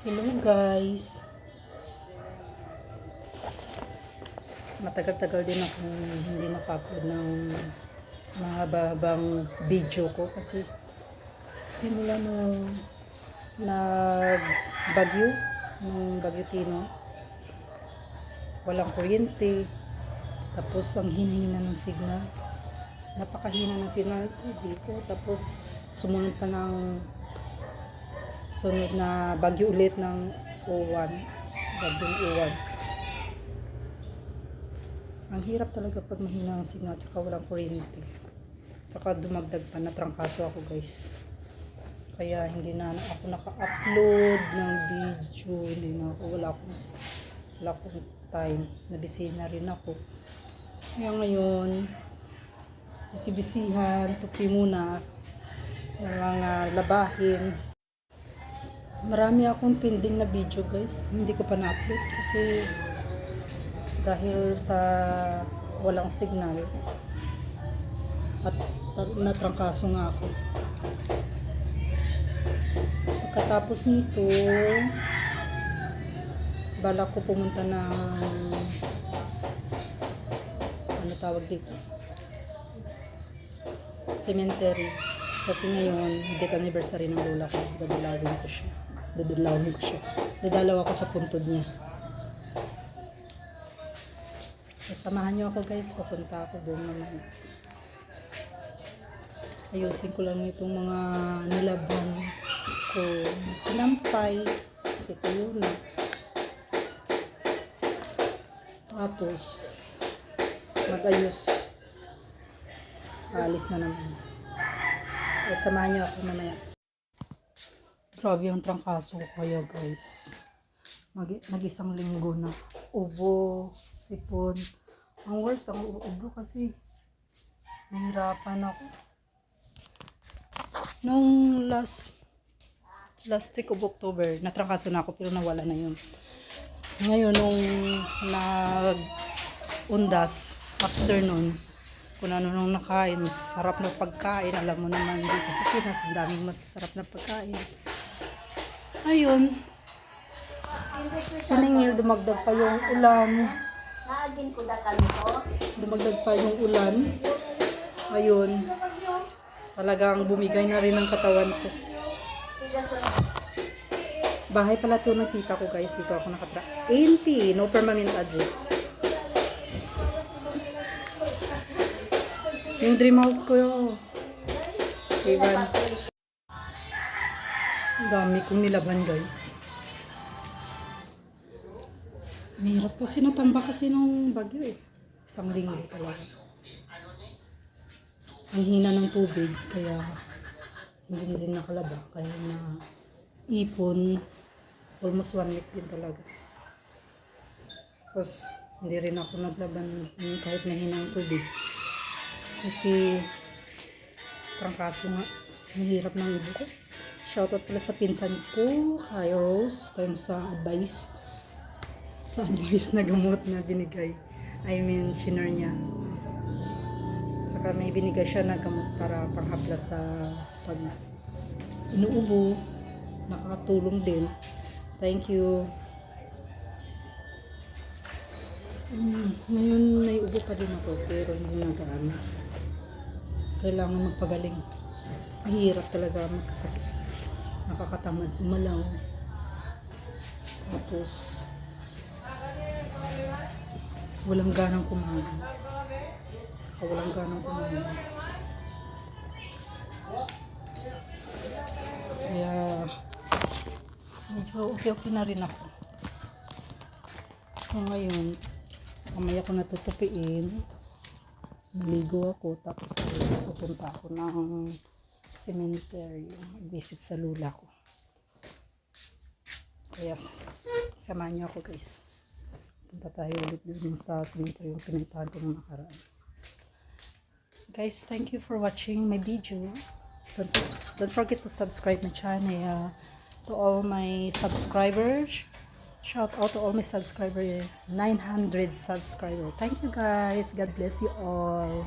Hello guys. Matagal-tagal din akong hindi nakapload ng mga babang video ko kasi simula nung nagbagyo ng Bagyo Tino, walang kuryente, tapos ang hina-hina ng signal, napakahina ng signal dito, tapos sumunod pa ng sunod na bagyo ulit ng O1, bagyong O1. Ang hirap talaga pag mahina ang signal at walang kuryente. Tsaka dumagdag pa, natrangkaso ako guys. Kaya hindi na ako naka-upload ng video, wala akong time. Nabisi na rin ako. Kaya ngayon, bisi-bisihan, tupi muna ng mga labahin. Marami akong pending na video guys, hindi ko pa na-upload kasi dahil sa walang signal at natrangkaso nga ako. Pagkatapos nito, balak ko pumunta ng ano tawag dito, cemetery, kasi ngayon death anniversary ng lola ko. Dadalawin ko siya. Dadalaw ako sa puntod niya. Samahan niyo ako guys, papunta ako doon naman. Ayusin ko lang itong mga nilaban ko. Sinampay, kasi tuyo na. Tapos, mag-ayos. Alis na naman. Samahan niyo ako mamaya. Grabe yung trangkaso ko kaya guys. Mag-isang linggo na. Ubo, sipon. Ang worst ang ubo kasi nahirapan ako. Nung last week of October, natrangkaso na ako pero nawala na yun. Ngayon nung nag-undas, afternoon, kung ano nung nakain, masasarap na pagkain. Alam mo naman dito sa Pinas, ang daming masasarap na pagkain. Ayun, siningil, dumagdag pa yung ulan. Dumagdag pa yung ulan. Ayun, talagang bumigay na rin ang katawan ko. Bahay pala ito ng tita ko guys, dito ako nakatira. ANP, no permanent address. Yung dream house ko yun. Ivan. Dami kong nilaban guys. Mahirap kasi natamba kasi nung bagyo eh. Isang linggo talaga. Ang hina ng tubig kaya hindi din nakalaba. Kaya na ipon almost 1 week din talaga. Tapos hindi rin ako naglaban kahit mahina ang tubig. Kasi trangkaso nga. Mahirap ng ibo ko. Shoutout pala sa pinsan ko, kay Rose, thanks sa advice. Sa advice na gamot na binigay. I mean, shinare niya. Saka may binigay siya na gamot para panghaplas sa pag inuubo. Nakakatulong din. Thank you. Ngayon may ubo pa din ako pero hindi na gaano. Kailangan magpagaling. Mahirap talaga magkasakit. Nakakatamad umalaw. Tapos walang ganang kumain. Walang ganang kumain. Kaya medyo okay na rin ako. So ngayon mamaya ko natutupiin, naligo ako, tapos pupunta ako ng cemetery, visit sa lula ko. Kaya samahan niyo ako guys. Punta tayo ulit dun sa cemetery yung pinuntahan ko nung nakaraan. Guys, thank you for watching my video. Don't forget to subscribe my channel. To all my subscribers, shout out to all my subscribers, 900 subscribers. Thank you guys. God bless you all.